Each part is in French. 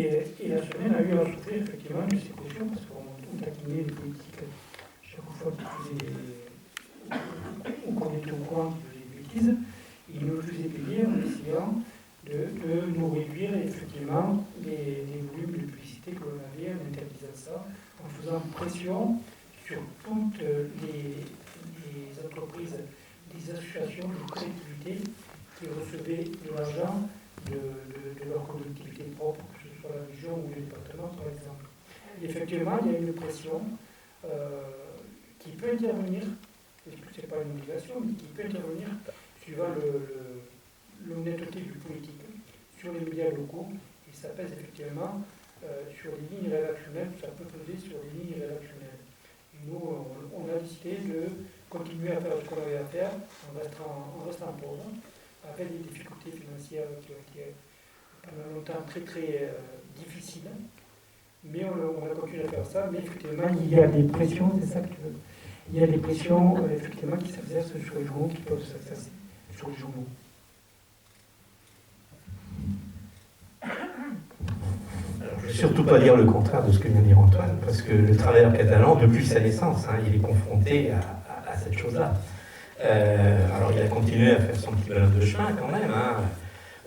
Et la semaine a eu à souffrir effectivement de ces pressions, parce qu'on taquinait les politiques chaque fois qu'ils faisaient, ou qu'on était au courant qu'ils faisaient des bêtises, ils nous faisaient payer en essayant de nous réduire effectivement les volumes de publicité que l'on avait, en interdisant ça, en faisant pression sur toutes les entreprises, les associations, les collectivités qui recevaient de l'argent de leur collectivité propre, que ce soit la région ou le département par exemple. Et effectivement, il y a une pression qui peut intervenir, ce n'est pas une obligation, mais qui peut intervenir suivant l'honnêteté du politique sur les médias locaux, et ça pèse effectivement sur les lignes rédactionnelles, ça peut peser sur les lignes rédactionnelles. Et nous, on a décidé de continuer à faire ce qu'on avait à faire, en restant pauvre, avec des difficultés financières qui ont été pendant longtemps très très difficiles, mais on a continué à faire ça, mais effectivement il y a des pressions, c'est ça que tu veux. Il y a des pressions effectivement qui s'exercent sur les journaux, qui peuvent s'exercer sur les journaux. Alors, je ne vais surtout pas dire le contraire de ce que vient de dire Antoine, parce que le travailleur catalan, depuis sa naissance, il est confronté à cette chose-là. Alors il a continué à faire son petit bonhomme de chemin quand même.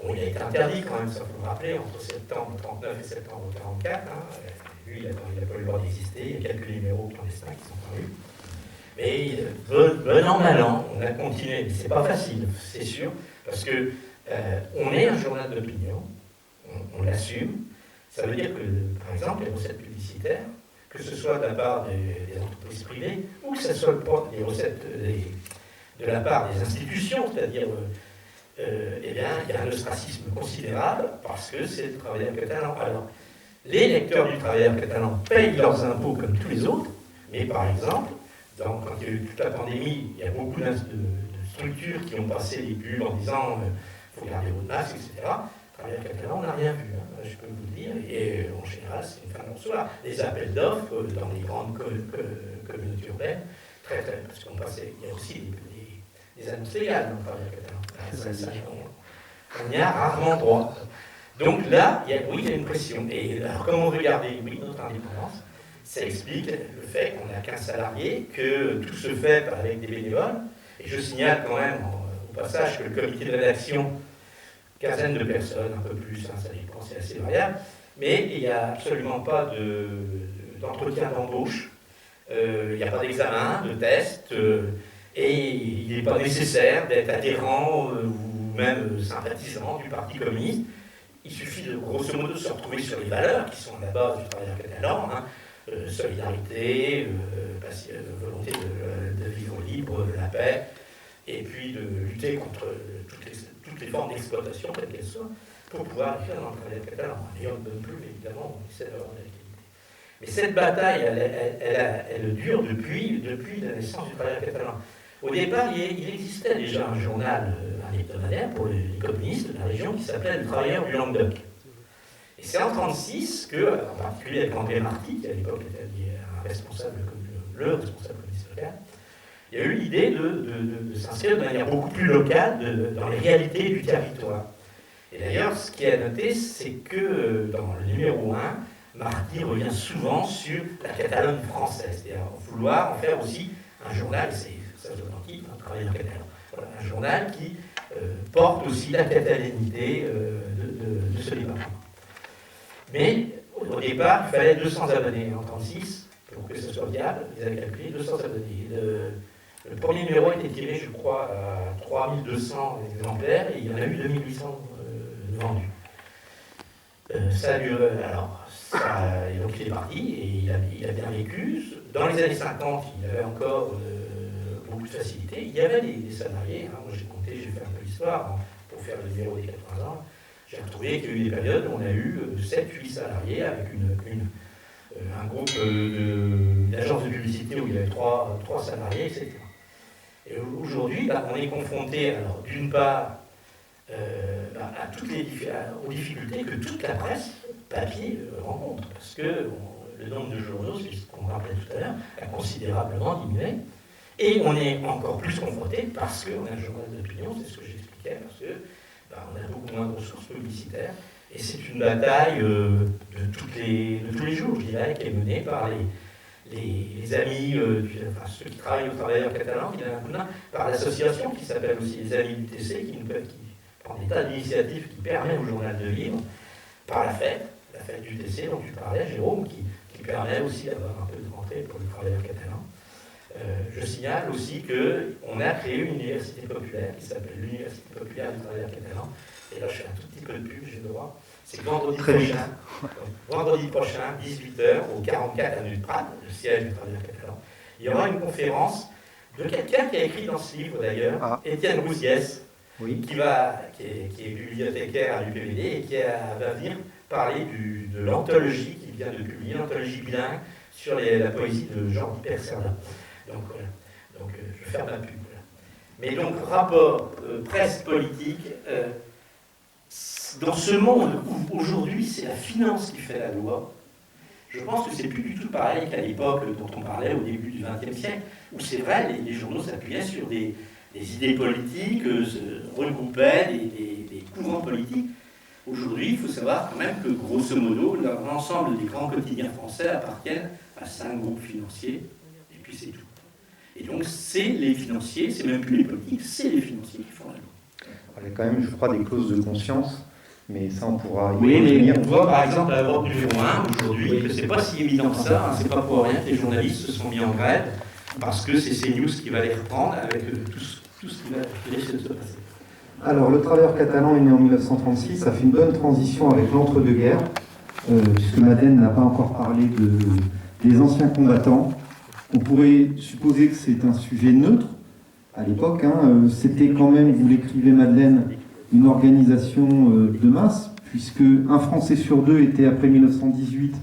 Bon, il a été interdit quand même, ça faut le rappeler, entre septembre 1939 et septembre 1944. Lui, il n'a pas eu le droit d'exister, il y a quelques numéros clandestins qui sont parus. Mais bon an, mal an, on a continué. Mais c'est pas facile, c'est sûr, parce que on est un journal d'opinion, on l'assume. Ça veut dire que, par exemple, les recettes publicitaires, que ce soit de la part des entreprises privées, ou que ce soit les recettes de la part des institutions, c'est-à-dire, eh bien, il y a un ostracisme considérable parce que c'est le travailleur catalan. Alors, les lecteurs du travailleur catalan payent leurs impôts comme tous les autres, mais par exemple, quand il y a eu toute la pandémie, il y a beaucoup de structures qui ont passé des pubs en disant il faut garder votre masque, etc. Le travailleur catalan, on n'a rien vu, je peux vous le dire, et en général, c'est une fin de bonsoir. Les appels d'offres dans les grandes communautés urbaines, très, parce qu'on passait, il y a aussi des annonces légales dans le travailleur catalan. On y a rarement droit. Donc là, il y a une pression. Et alors, comme on veut garder, notre indépendance, ça explique le fait qu'on n'a qu'un salarié, que tout se fait avec des bénévoles. Et je signale quand même, au passage, que le comité de rédaction, quinzaine de personnes, un peu plus, ça dépend, c'est assez variable, mais il n'y a absolument pas d'entretien d'embauche, il n'y a pas d'examen, de test, et il n'est pas nécessaire d'être adhérent ou même sympathisant du Parti communiste. Il suffit de, grosso modo, de se retrouver sur les valeurs qui sont à la base du travailleur catalan, solidarité, volonté de vivre libre, de la paix, et puis de lutter contre toutes les formes d'exploitation, quelles qu'elles soient, pour pouvoir écrire dans le travailleur catalan. D'ailleurs, on ne donne plus, évidemment, on essaie d'avoir de l'égalité. Mais cette bataille, elle dure depuis la naissance du travailleur catalan. Au départ, il existait déjà un journal, un hebdomadaire pour les communistes de la région qui s'appelait Le Travailleur du Languedoc. Et c'est en 1936 que, en particulier avec André Marty, qui à l'époque était le responsable communiste local, il y a eu l'idée de s'inscrire de manière beaucoup plus locale dans les réalités du territoire. Et d'ailleurs, ce qui est à noter, c'est que dans le numéro 1, Marty revient souvent sur la Catalogne française, c'est-à-dire vouloir en faire aussi un journal, c'est ça se identique, un travailleur catalan. Voilà, un journal qui porte aussi la catalanité de ce département. Mais au départ, il fallait 200 abonnés en 1936 pour que ce soit viable. Ils avaient calculé 200 abonnés. Le premier numéro a été tiré, je crois, à 3200 exemplaires et il y en a eu 2800 vendus. Ça a duré, donc il est parti et il a bien vécu. Dans les années 50, il avait encore beaucoup de facilité. Il y avait des salariés, moi j'ai compté, j'ai fait un peu l'histoire pour faire le numéro des 80 ans. J'ai retrouvé qu'il y a eu des périodes où on a eu 7-8 salariés avec un groupe d'agence de publicité où il y avait 3 salariés, etc. Et aujourd'hui, on est confronté, alors d'une part, aux difficultés que toute la presse papier rencontre, parce que le nombre de journaux, c'est ce qu'on rappelait tout à l'heure, a considérablement diminué, et on est encore plus confronté parce qu'on a un journal d'opinion, c'est ce que j'expliquais, parce que on a beaucoup moins de ressources publicitaires, et c'est une bataille de de tous les jours, je dirais, qui est menée par les amis, enfin, ceux qui travaillent aux travailleurs catalans, par l'association qui s'appelle aussi les Amis du TC, qui prend des tas d'initiatives qui permettent au journal de vivre, par la fête du TC dont tu parlais, Jérôme, qui permet aussi d'avoir un peu de rentrée pour les travailleurs catalans. Je signale aussi qu'on a créé une université populaire qui s'appelle l'Université populaire du travailleur catalan. Et là, je fais un tout petit peu de pub, j'ai le droit. C'est vendredi prochain, 18h, au 44 avenue de Prades, le siège du travailleur catalan. Il y aura une conférence de quelqu'un qui a écrit dans ce livre d'ailleurs, Étienne Rousiès, Oui. qui est bibliothécaire à l'UPVD et qui va venir parler de l'anthologie qu'il vient de publier, l'anthologie bilingue sur la poésie de Jean Perserdin. Donc voilà, je ferme ma pub. Voilà. Mais donc, rapport presse politique, dans ce monde où aujourd'hui c'est la finance qui fait la loi, je pense que c'est plus du tout pareil qu'à l'époque dont on parlait au début du XXe siècle, où c'est vrai, les journaux s'appuyaient sur des idées politiques, regroupaient des courants politiques. Aujourd'hui, il faut savoir quand même que, grosso modo, l'ensemble des grands quotidiens français appartiennent à 5 groupes financiers, et puis c'est tout. Et donc, c'est les financiers, c'est même plus les politiques, c'est les financiers qui font la loi. Il y a quand même, je crois, des clauses de conscience, mais ça, on pourra y Oui, mais revenir. on voit par exemple à Europe numéro 1 aujourd'hui que c'est pas si évident que ça, c'est pas pour rien que les journalistes se sont mis en grève, parce que c'est CNews qui va les reprendre avec tout ce qui va laisser se passer. Alors, le travailleur catalan est né en 1936, ça fait une bonne transition avec l'entre-deux-guerres, puisque Madeleine n'a pas encore parlé des anciens combattants. On pourrait supposer que c'est un sujet neutre à l'époque. C'était quand même, vous l'écrivez Madeleine, une organisation de masse, puisque un Français sur 2 était après 1918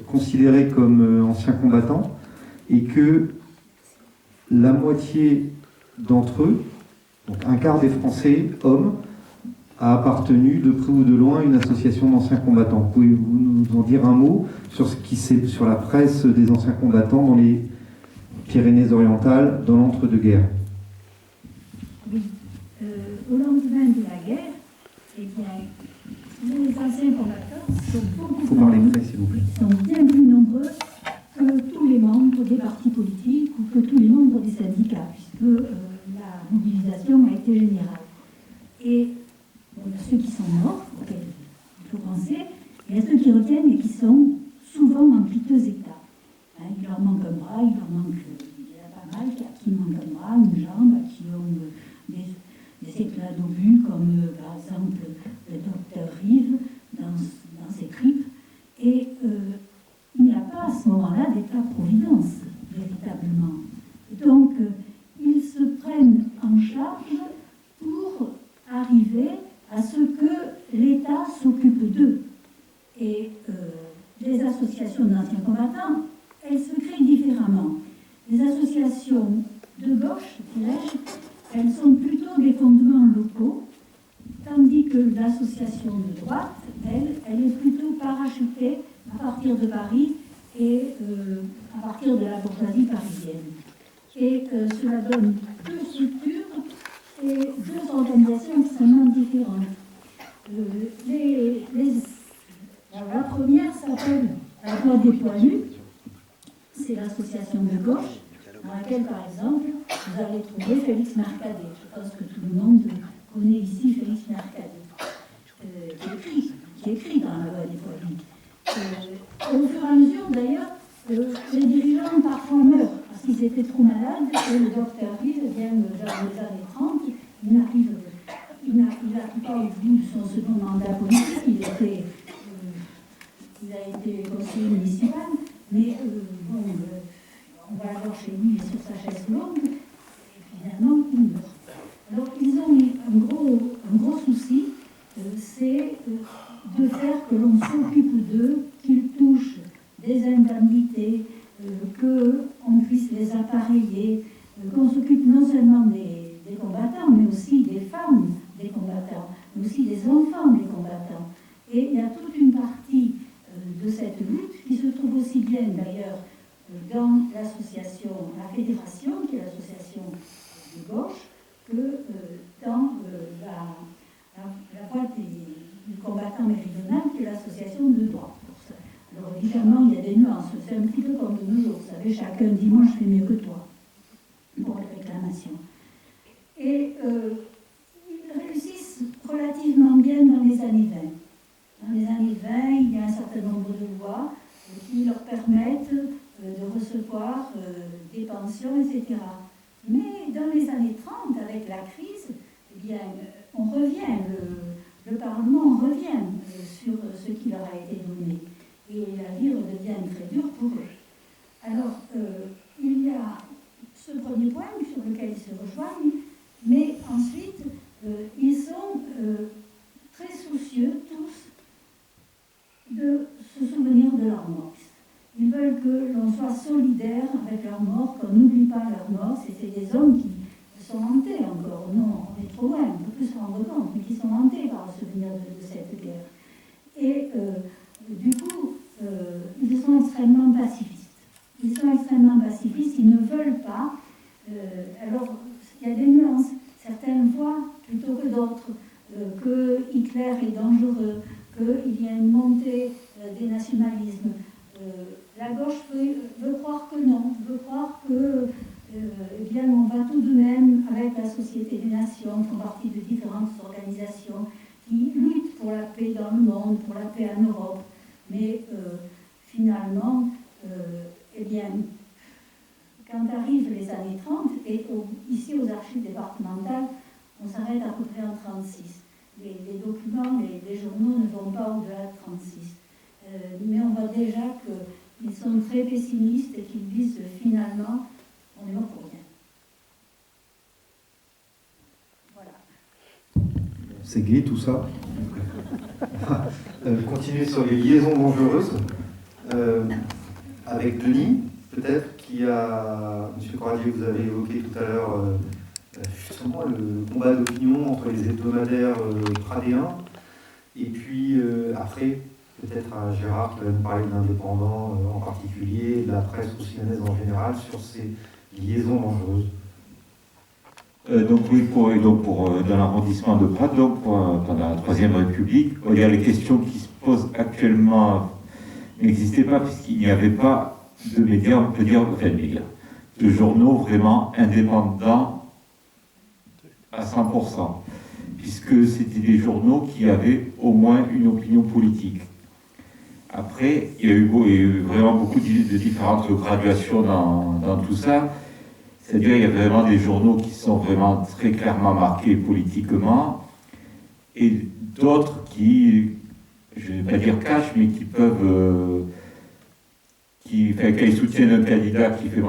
considéré comme ancien combattant, et que la moitié d'entre eux, donc un quart des Français, hommes, a appartenu de près ou de loin à une association d'anciens combattants. Pouvez-vous nous en dire un mot sur ce qui s'est sur la presse des anciens combattants dans les Pyrénées-Orientales, dans l'entre-deux-guerres? Oui. Au lendemain de la guerre, eh bien, les anciens combattants sont bien plus nombreux que tous les membres des partis politiques ou que tous les membres des syndicats, puisque la mobilisation a été générale. Et bon, il y a ceux qui sont morts, auxquels il faut penser, et il y a ceux qui retiennent et qui sont souvent en piteux état. Il leur manque un bras, il y en a pas mal qui manquent un bras, une jambe, qui ont des éclats d'obus, comme par exemple le docteur Rive dans ses tripes. Et il n'y a pas à ce moment-là d'état-providence, véritablement. Donc, ils se prennent en charge pour arriver à ce que l'État s'occupe d'eux. Et les associations d'anciens combattants, elles se créent différemment. Les associations de gauche, dirais-je, elles sont plutôt des fondements locaux, tandis que l'association de droite, elle est plutôt parachutée à partir de Paris et à partir de la bourgeoisie parisienne. Et cela donne 2 structures et 2 organisations extrêmement différentes. La première s'appelle la Voix des Poilus. C'est l'association de gauche, dans laquelle, par exemple, vous allez trouver Félix Mercadet. Je pense que tout le monde connaît ici Félix Mercadet, qui écrit dans la Voix des Poilus. Au fur et à mesure, d'ailleurs, les dirigeants parfois meurent parce qu'ils étaient trop malades et le docteur Rive, dans les années 30, il n'arrive pas au bout de son second mandat politique. Il a été conseiller municipal, mais on va l'avoir chez lui sur sa chaise longue, et finalement il meurt. Alors ils ont un gros souci, c'est de faire que l'on s'occupe d'eux, qu'ils touchent des indemnités, qu'on puisse les appareiller, qu'on s'occupe non seulement des combattants, mais aussi des femmes des combattants, mais aussi des enfants des combattants. Et il y a toute une partie de cette lutte qui se trouve aussi bien d'ailleurs dans l'association, la fédération, qui est l'association de gauche, que dans la voie du combattant méridional, qui est l'association de droite. évidemment, il y a des nuances. C'est un petit peu comme de nos jours. Vous savez, chacun dit moi je fais mieux que toi pour les réclamations. Et ils réussissent relativement bien dans les années 20. Dans les années 20, il y a un certain nombre de lois qui leur permettent de recevoir des pensions, etc. Mais dans les années 30, avec la crise, eh bien, on revient, le Parlement revient sur ce qui leur a été donné. Et la vie redevient très dure pour eux. Alors, il y a ce premier point sur lequel ils se rejoignent, mais ensuite, ils sont très soucieux, tous, de se souvenir de leur mort. Ils veulent que l'on soit solidaire avec leur mort, qu'on n'oublie pas leur mort. C'est des hommes qui sont hantés encore. Non, on est trop loin, on ne peut plus se rendre compte, mais qui sont hantés par le souvenir de cette guerre. Et du coup, ils sont extrêmement pacifistes. Ils sont extrêmement pacifistes, ils ne veulent pas. Alors, il y a des nuances. Certains voient, plutôt que d'autres, que Hitler est dangereux, qu'il y a une montée des nationalismes. La gauche veut croire que non, veut croire que eh bien, on va tout de même, avec la Société des Nations, font partie de différentes organisations qui luttent pour la paix dans le monde, pour la paix en Europe. Mais finalement, eh bien, quand arrivent les années 30, et ici aux archives départementales, on s'arrête à peu près en 36. Les documents, les journaux ne vont pas au-delà de 36. Mais on voit déjà qu'ils sont très pessimistes et qu'ils disent finalement, on est mort pour rien. Voilà. C'est gai tout ça. Continuer sur les liaisons dangereuses. Avec Denis, peut-être, qui a... Monsieur Corradier, vous avez évoqué tout à l'heure justement le combat d'opinion entre les hebdomadaires pradéens. Et puis après, peut-être à Gérard qui va nous parler de l'indépendant en particulier, de la presse roussillonnaise en général, sur ces liaisons dangereuses. Dans l'arrondissement de Prades, pendant la Troisième République, il y a les questions qui se posent actuellement n'existaient pas puisqu'il n'y avait pas de médias, on peut dire, de journaux vraiment indépendants à 100%, puisque c'était des journaux qui avaient au moins une opinion politique. Après, il y a eu vraiment beaucoup de différentes graduations dans tout ça. C'est-à-dire qu'il y a vraiment des journaux qui sont vraiment très clairement marqués politiquement, et d'autres qui, je ne vais pas dire cachent, mais qui peuvent... quand ils soutiennent un candidat qui fait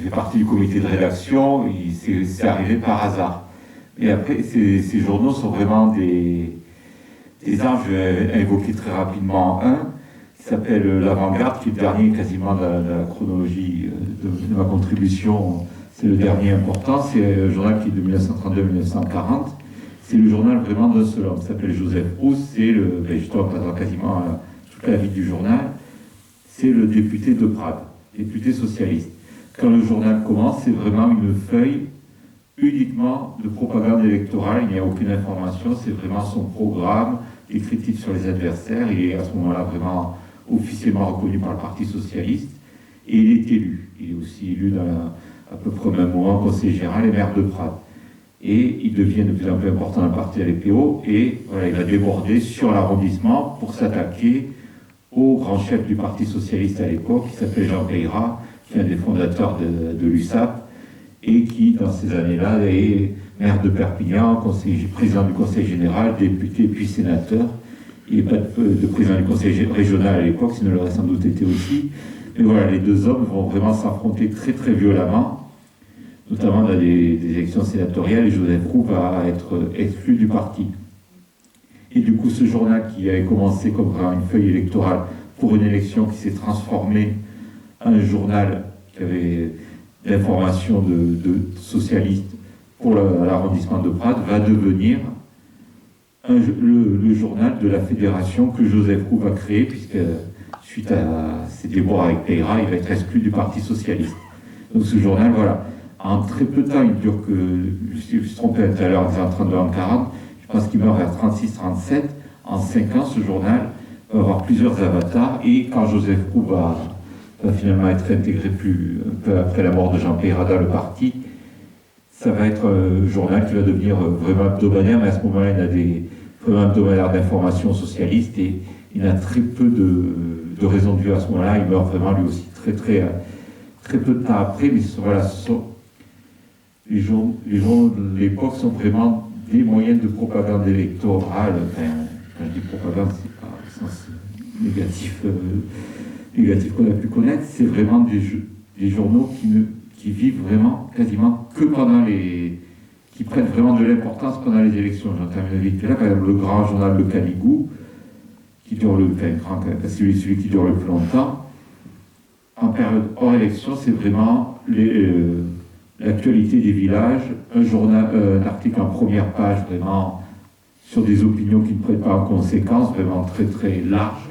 partie du comité de rédaction, c'est arrivé par hasard. Et après, ces journaux sont vraiment des armes. Je vais évoquer très rapidement un, qui s'appelle L'Avant-Garde, qui est le dernier quasiment de la chronologie de ma contribution. C'est le dernier important, c'est un journal qui est de 1932-1940. C'est le journal vraiment d'un seul homme, qui s'appelle Joseph Rousse. C'est justement pendant quasiment toute la vie du journal. C'est le député de Prades, député socialiste. Quand le journal commence, c'est vraiment une feuille uniquement de propagande électorale, il n'y a aucune information, c'est vraiment son programme, des critiques sur les adversaires. Il est à ce moment-là vraiment officiellement reconnu par le Parti socialiste, et il est élu. Il est aussi élu à peu près au même moment conseiller général et maire de Prades. Et il devient de plus en plus important dans le parti LPO, et voilà, il va déborder sur l'arrondissement pour s'attaquer au grand chef du Parti socialiste à l'époque, qui s'appelait Jean Peyrat, qui est un des fondateurs de l'USAP, et qui, dans ces années-là, est maire de Perpignan, président du conseil général, député puis sénateur. Il n'est pas de président du conseil régional à l'époque, sinon il aurait sans doute été aussi. Mais voilà, les deux hommes vont vraiment s'affronter très très violemment, notamment dans des élections sénatoriales, et Joseph Roux va être exclu du parti. Et du coup, ce journal qui avait commencé comme une feuille électorale pour une élection qui s'est transformée en un journal qui avait d'information de socialistes pour l'arrondissement de Prades, va devenir le journal de la fédération que Joseph Roux va créer, puisque suite à ses déboires avec Peyrat, il va être exclu du Parti socialiste. Donc ce journal, voilà, en très peu de temps, il dure que, je me suis trompé tout à l'heure en disant 32 ans 40, je pense qu'il meurt vers 36-37. En 5 ans, ce journal va avoir plusieurs avatars, et quand Joseph Roux va finalement être intégré un peu après la mort de Jean-Pierre Rada, le parti, ça va être un journal qui va devenir vraiment hebdomadaire, mais à ce moment-là, il a vraiment hebdomadaire d'information socialiste, et il a très peu de raison de vivre à ce moment-là. Il meurt vraiment lui aussi très peu de temps après, mais voilà, les journaux de l'époque sont vraiment des moyens de propagande électorale. Enfin, quand je dis propagande, c'est pas au sens négatif qu'on a pu connaître, c'est vraiment des journaux qui vivent vraiment quasiment que qui prennent vraiment de l'importance pendant les élections. J'en termine vite là, par exemple, le grand journal Le Canigou, qui dure celui qui dure le plus longtemps. En période hors élection, c'est vraiment l'actualité des villages, un article en première page vraiment sur des opinions qui ne prennent pas en conséquence, vraiment très très large.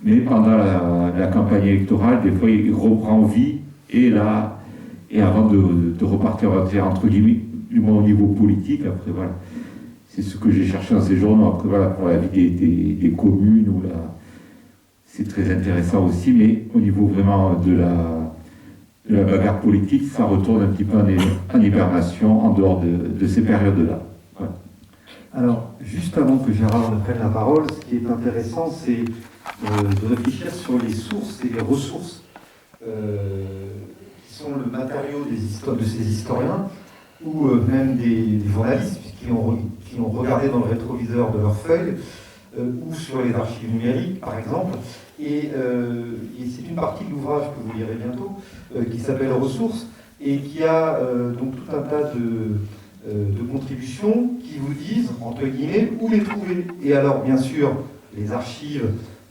Mais pendant la campagne électorale, des fois, il reprend vie, et avant de repartir entre guillemets, du moins au niveau politique, après voilà. C'est ce que j'ai cherché dans ces journaux. Après voilà, pour la vie des communes, c'est très intéressant aussi, mais au niveau vraiment de la bagarre politique, ça retourne un petit peu en hibernation en dehors de ces périodes-là. Voilà. Alors, juste avant que Gérard ne prenne la parole, ce qui est intéressant, c'est de réfléchir sur les sources et les ressources qui sont le matériau de ces historiens, ou même des journalistes qui ont regardé dans le rétroviseur de leurs feuilles, ou sur les archives numériques, par exemple. Et c'est une partie de l'ouvrage que vous lirez bientôt, qui s'appelle « Ressources », et qui a donc tout un tas de contributions qui vous disent, entre guillemets, où les trouver. Et alors, bien sûr, les archives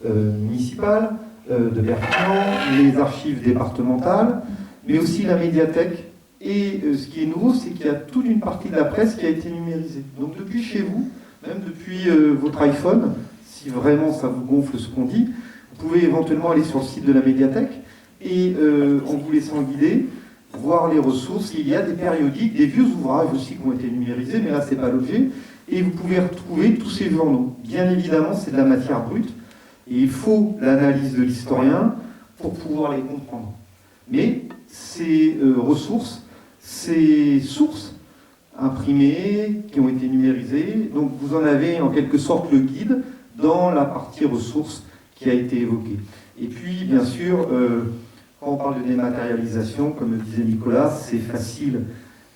municipales de Perpignan, les archives départementales, mais aussi la médiathèque. Et ce qui est nouveau, c'est qu'il y a toute une partie de la presse qui a été numérisée. Donc depuis chez vous, même depuis votre iPhone, si vraiment ça vous gonfle ce qu'on dit, vous pouvez éventuellement aller sur le site de la médiathèque et, en vous laissant guider, voir les ressources. Il y a des périodiques, des vieux ouvrages aussi qui ont été numérisés, mais là, c'est pas l'objet. Et vous pouvez retrouver tous ces journaux. Bien évidemment, c'est de la matière brute, et il faut l'analyse de l'historien pour pouvoir les comprendre. Mais ces ressources, ces sources imprimées, qui ont été numérisées, donc vous en avez en quelque sorte le guide dans la partie ressources qui a été évoquée. Et puis, bien sûr, quand on parle de dématérialisation, comme le disait Nicolas, c'est facile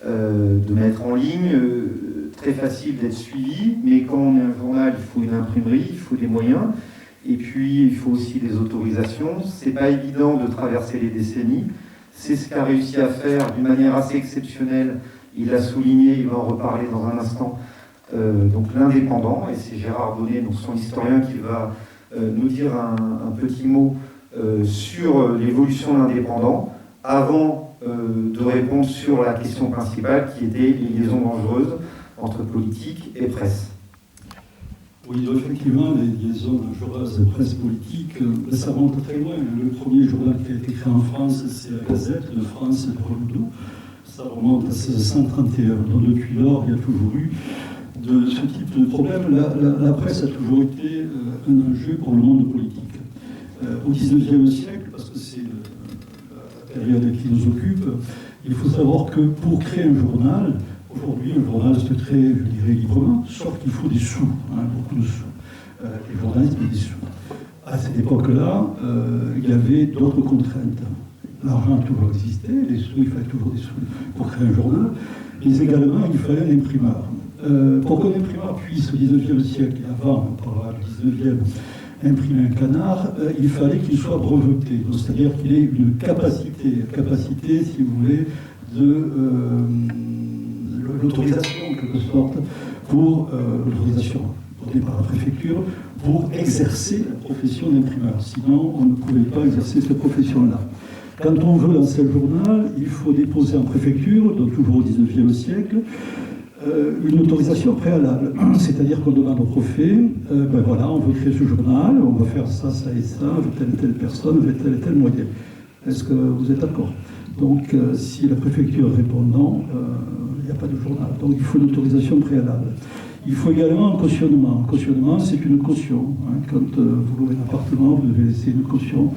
de mettre en ligne, très facile d'être suivi, mais quand on est un journal, il faut une imprimerie, il faut des moyens, et puis il faut aussi des autorisations. C'est pas évident de traverser les décennies. C'est ce qu'a réussi à faire d'une manière assez exceptionnelle. Il l'a souligné, il va en reparler dans un instant. Donc l'indépendant, et c'est Gérard Bonnet, donc son historien, qui va nous dire un petit mot sur l'évolution de l'indépendant, avant de répondre sur la question principale qui était les liaisons dangereuses entre politique et presse. Oui, effectivement, les liaisons dangereuses de presse politique, ça remonte très loin. Le premier journal qui a été créé en France, c'est la Gazette de France de Renaudot. Ça remonte à 1631. Donc depuis lors, il y a toujours eu de ce type de problème. La presse a toujours été un enjeu pour le monde politique. Au XIXe siècle, parce que c'est la période qui nous occupe, il faut savoir que pour créer un journal, aujourd'hui, un journal se crée, je dirais, librement, sauf qu'il faut des sous, beaucoup de sous. Les journalistes ont des sous. À cette époque-là, il y avait d'autres contraintes. L'argent a toujours existé, les sous, il fallait toujours des sous pour créer un journal, mais également, il fallait un imprimeur. Pour qu'un imprimeur puisse, au XIXe siècle, et avant, on parlera du XIXe, imprimer un canard, il fallait qu'il soit breveté, c'est-à-dire qu'il ait une capacité, si vous voulez, de l'autorisation, en quelque sorte, pour l'autorisation donnée par la préfecture, pour exercer la profession d'imprimeur. Sinon, on ne pouvait pas exercer cette profession-là. Quand on veut lancer un journal, il faut déposer en préfecture, donc toujours au XIXe siècle, une autorisation préalable. C'est-à-dire qu'on demande au préfet, voilà, on veut créer ce journal, on va faire ça, ça et ça, avec telle et telle personne, avec tel et tel moyen. Est-ce que vous êtes d'accord? Donc, si la préfecture répond non, il n'y a pas de journal. Donc, il faut une autorisation préalable. Il faut également un cautionnement. Un cautionnement, c'est une caution. Quand vous louez un appartement, vous devez laisser une caution.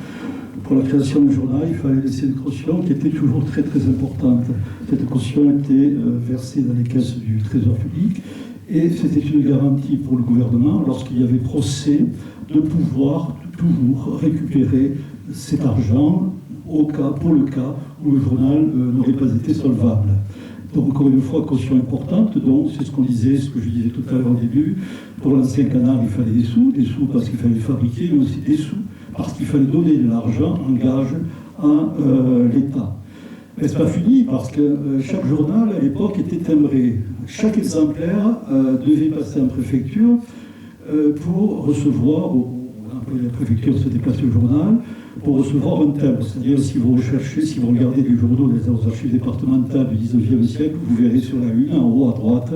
Pour la création du journal, il fallait laisser une caution qui était toujours très très importante. Cette caution était versée dans les caisses du Trésor public et c'était une garantie pour le gouvernement, lorsqu'il y avait procès, de pouvoir toujours récupérer cet argent pour le cas où le journal n'aurait pas été solvable. Donc, encore une fois, caution importante, donc c'est ce qu'on disait, ce que je disais tout à l'heure au début. Pour l'ancien Canard, il fallait des sous parce qu'il fallait fabriquer, mais aussi des sous parce qu'il fallait donner de l'argent en gage à l'État. Mais c'est pas fini, parce que chaque journal, à l'époque, était timbré. Chaque exemplaire devait passer en préfecture pour recevoir, la préfecture se déplaçait au journal, pour recevoir un timbre. C'est-à-dire, si vous recherchez, si vous regardez les journaux des archives départementales du XIXe siècle, vous verrez sur la une, en haut à droite,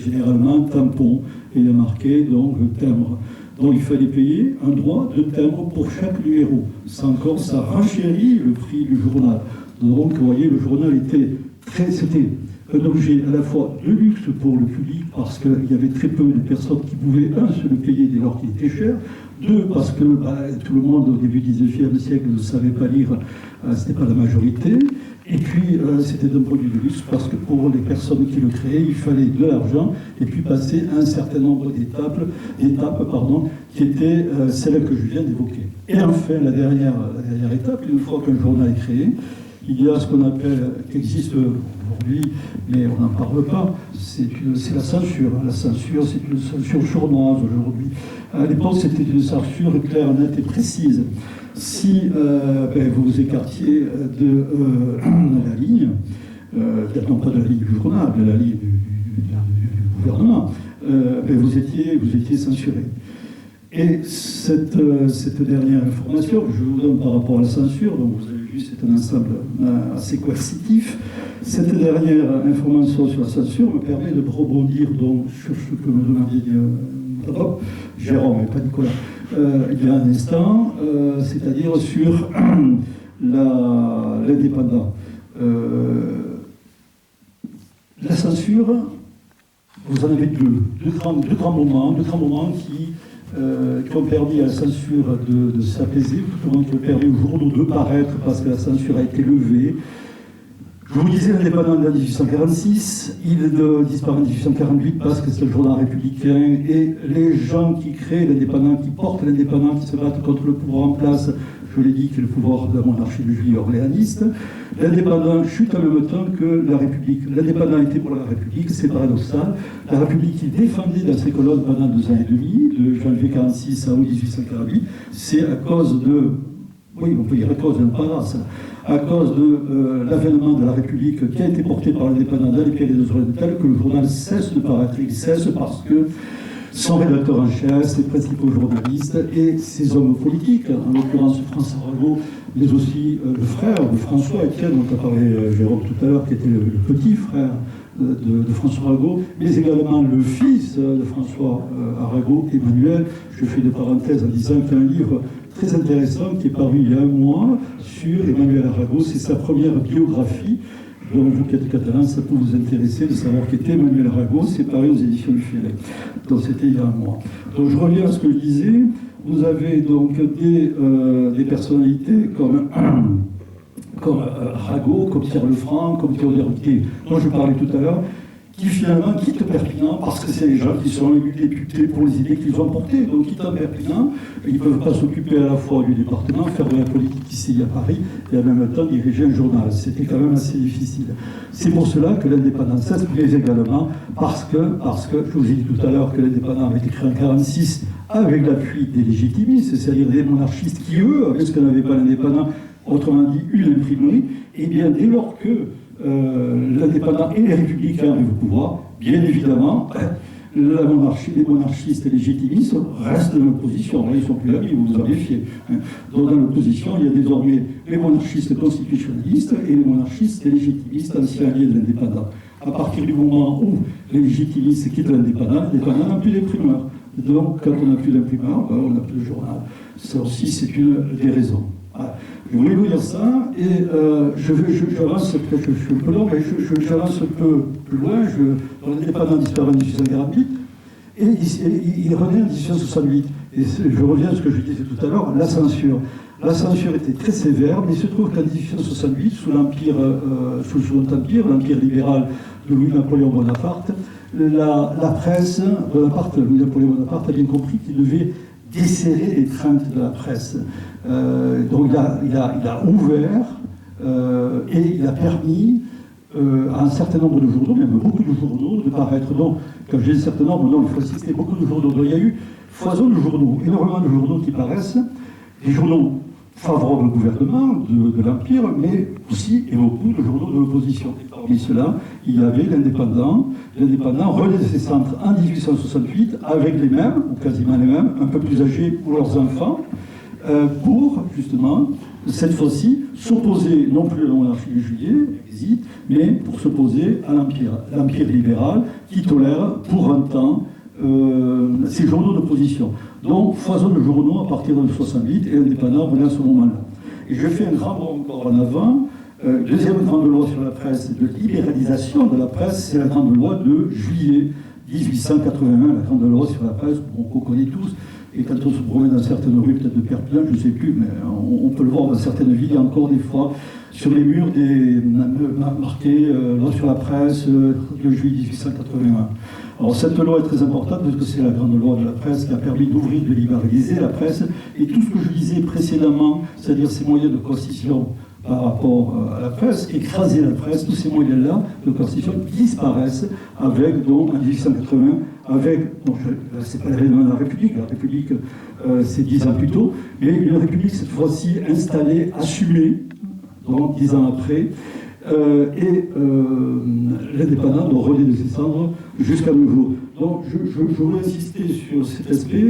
généralement tampon, et il y a marqué donc le timbre. Donc il fallait payer un droit de timbre pour chaque numéro. Ça encore, ça renchérit le prix du journal. Donc vous voyez, le journal c'était un objet à la fois de luxe pour le public, parce qu'il y avait très peu de personnes qui pouvaient, se le payer dès lors qu'il était cher, deux, parce que tout le monde au début du XIXe siècle ne savait pas lire, ce n'était pas la majorité, et puis c'était un produit de luxe, parce que pour les personnes qui le créaient, il fallait de l'argent, et puis passer un certain nombre d'étapes qui étaient celles que je viens d'évoquer. Et enfin, la dernière étape, une fois qu'un journal est créé, il y a ce qu'on appelle, qui existe aujourd'hui, mais on n'en parle pas, c'est la censure. La censure, c'est une censure sournoise aujourd'hui. À l'époque, c'était une censure claire, nette et précise. Si vous vous écartiez de la ligne, non pas de la ligne du journal, de la ligne du gouvernement, vous étiez censuré. Et cette dernière information que je vous donne par rapport à la censure, donc vous avez vu, c'est un ensemble assez coercitif. Cette dernière information sur la censure me permet de rebondir donc sur ce que me demandait Jérôme, mais pas Nicolas, il y a un instant, c'est-à-dire sur l'indépendant. La censure, vous en avez deux grands moments qui ont permis à la censure de s'apaiser, tout au moins qui ont permis aux journaux de paraître parce que la censure a été levée. Je vous disais l'indépendant de 1846, il disparaît en 1848 parce que c'est le journal républicain et les gens qui créent l'indépendant, qui portent l'indépendant, qui se battent contre le pouvoir en place, je l'ai dit, qui est le pouvoir de la monarchie de Juillet orléaniste. L'indépendant chute en même temps que la République. L'indépendant était pour la République, c'est paradoxal. La République qui défendait dans ses colonnes pendant 2 ans et demi, de janvier 1946 à août 1848, c'est à cause de, oui, on peut dire à cause d'un paradoxe, à cause de l'avènement de la République qui a été porté par l'indépendant dans les Pyrénées-Orientales, que le journal cesse de paraître. Il cesse parce que son rédacteur en chef, ses principaux journalistes et ses hommes politiques, en l'occurrence François Arago, mais aussi le frère de François Étienne, dont a parlé Jérôme tout à l'heure, qui était le petit frère de François Arago, mais également le fils de François Arago, Emmanuel. Je fais une parenthèse en disant qu'il y a un livre très intéressant qui est paru il y a un mois sur Emmanuel Arago. C'est sa première biographie. Donc, vous qui êtes catalan, ça peut vous intéresser de savoir qui était Emmanuel Arago. C'est paru aux éditions du Filet. Donc, c'était il y a un mois. Donc, je reviens à ce que je disais. Vous avez donc des personnalités comme Arago, comme Pierre Lefranc, comme Théodore Ruquier, dont je parlais tout à l'heure, qui finalement quittent Perpignan parce que c'est les gens qui sont élus députés pour les idées qu'ils ont portées. Donc, quittant Perpignan, ils ne peuvent pas s'occuper à la fois du département, faire de la politique ici à Paris, et en même temps diriger un journal. C'était quand même assez difficile. C'est pour cela que l'indépendance s'explique également, parce que, je vous ai dit tout à l'heure que l'indépendance avait été créé en 1946 avec l'appui des légitimistes, c'est-à-dire des monarchistes qui, eux, avec ce que n'avait pas l'indépendant, autrement dit, une imprimerie, et bien dès lors que l'indépendant et les républicains arrivent au pouvoir, bien évidemment, la monarchie, les monarchistes et les légitimistes restent dans l'opposition. Là, ils ne sont plus amis, vous vous en méfiez. Donc, dans l'opposition, il y a désormais les monarchistes constitutionnalistes et les monarchistes et légitimistes, anciens alliés de l'indépendant. À partir du moment où les légitimistes quittent l'indépendant n'a plus d'imprimeur. Donc, quand on n'a plus d'imprimeur, on n'a plus de journal. Ça aussi, c'est une des raisons. Voilà. Je voulais vous dire ça, et j'avance, peut-être que je suis un peu long, mais j'avance un peu plus loin. L'indépendant disparaît en 1848, Et il renaît en 1868. Et je reviens à ce que je disais tout à l'heure, la censure. La censure était très sévère, mais il se trouve qu'en 1868, sous le Second Empire, l'empire libéral de Louis-Napoléon Bonaparte, la presse, Louis-Napoléon Bonaparte a bien compris qu'il devait desserrer les craintes de la presse. Donc il a ouvert et il a permis à un certain nombre de journaux, même beaucoup de journaux, de paraître. Donc, quand j'ai un certain nombre, non, il faut citer beaucoup de journaux. Donc, il y a eu foison de journaux, énormément de journaux qui paraissent, des journaux favorables au gouvernement de l'Empire, mais aussi et beaucoup de journaux de l'opposition. Et parmi ceux-là, il y avait l'Indépendant. L'Indépendant relève ses centres en 1868 avec les mêmes, ou quasiment les mêmes, un peu plus âgés ou leurs enfants, pour justement, cette fois-ci, s'opposer non plus à la monarchie de Juillet, existe, mais pour s'opposer à l'Empire libéral qui tolère pour un temps ces journaux d'opposition. Donc, foison de journaux à partir de 68 et l'Indépendant venait à ce moment-là. Et je fais un grand bond encore en avant. Deuxième grande loi sur la presse de libéralisation de la presse, c'est la grande loi de juillet 1881, la grande loi sur la presse qu'on connaît tous. Et quand on se promène dans certaines rues, peut-être de Perpignan, je ne sais plus, mais on peut le voir dans certaines villes, il y a encore des fois sur les murs marqués loi sur la presse de juillet 1881. Alors cette loi est très importante parce que c'est la grande loi de la presse qui a permis d'ouvrir, de libéraliser la presse. Et tout ce que je disais précédemment, c'est-à-dire ces moyens de coercition par rapport à la presse, écraser la presse, tous ces moyens-là de coercition disparaissent avec, donc, en 1880, avec, donc, c'est pas l'événement de la République c'est 10 ans plus tôt, mais une République cette fois-ci installée, assumée, donc 10 ans après, et l'Indépendant doit relayer de ses cendres jusqu'à nos jours. Donc je voulais insister sur cet aspect,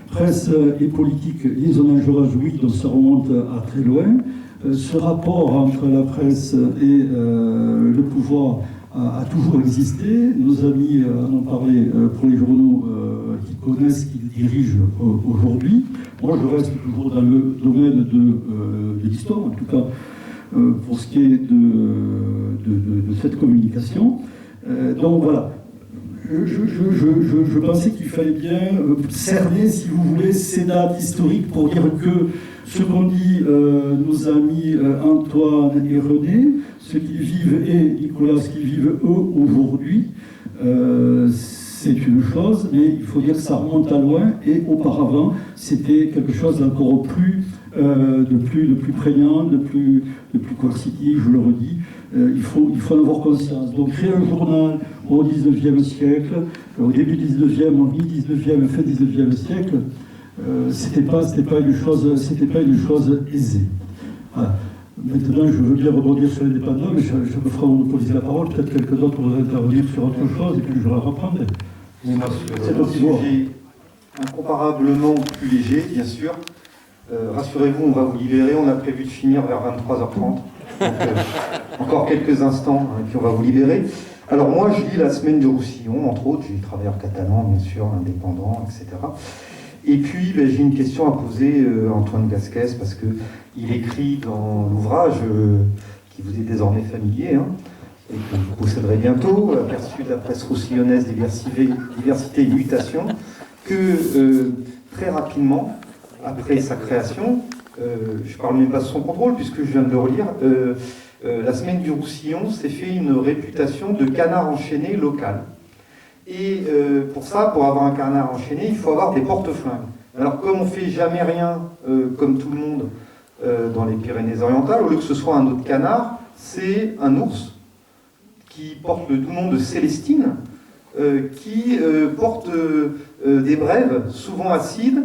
presse et politique, liaison dangereuse, oui, donc ça remonte à très loin. Ce rapport entre la presse et le pouvoir a toujours existé. Nos amis en ont parlé pour les journaux qui connaissent, qui dirigent aujourd'hui. Moi, je reste toujours dans le domaine de l'histoire, en tout cas pour ce qui est de cette communication. Donc voilà. Je pensais qu'il fallait bien cerner, si vous voulez, ces dates historiques pour dire que ce qu'ont dit nos amis Antoine et René, ce qu'ils vivent et Nicolas, ce qu'ils vivent eux aujourd'hui, c'est une chose, mais il faut dire que ça remonte à loin et auparavant, c'était quelque chose d'encore plus, de plus prégnant, de plus coercitif, je le redis. Il faut en avoir conscience. Donc créer un journal au XIXe siècle, au début du XIXe, au mi-XIXe, fin XIXe siècle, c'était pas une chose aisée. Voilà. Maintenant, je veux bien rebondir sur l'Indépendant, mais je me ferai monopoliser la parole. Peut-être quelques autres pourraient intervenir sur autre chose, et puis je la reprendrai. C'est un sujet incomparablement plus léger, bien sûr. Rassurez-vous, on va vous libérer. On a prévu de finir vers 23h30. Donc, encore quelques instants, et puis on va vous libérer. Alors moi, je lis La Semaine du Roussillon, entre autres. J'ai Travailleurs catalans, bien sûr, indépendants, etc. Et puis, j'ai une question à poser à Antoine Gasquès, parce qu'il écrit dans l'ouvrage qui vous est désormais familier, et que vous posséderez bientôt, Aperçu de la presse roussillonnaise, diversité et mutation, que très rapidement, après sa création, je ne parle même pas de son contrôle, puisque je viens de le relire, La Semaine du Roussillon s'est fait une réputation de canard enchaîné local. Et pour ça, pour avoir un canard enchaîné, il faut avoir des porte-flingues. Alors comme on ne fait jamais rien, comme tout le monde, dans les Pyrénées-Orientales, au lieu que ce soit un autre canard, c'est un ours qui porte le doux nom de Célestine, qui porte des brèves, souvent acides,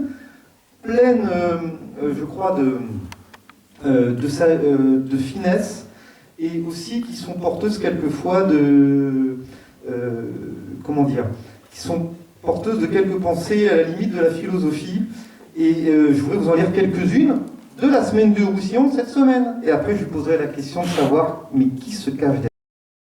pleines, je crois, de finesse, et aussi qui sont porteuses quelquefois qui sont porteuses de quelques pensées à la limite de la philosophie. Et je voudrais vous en lire quelques-unes de La Semaine du Roussillon cette semaine. Et après, je vous poserai la question de savoir, mais qui se cache derrière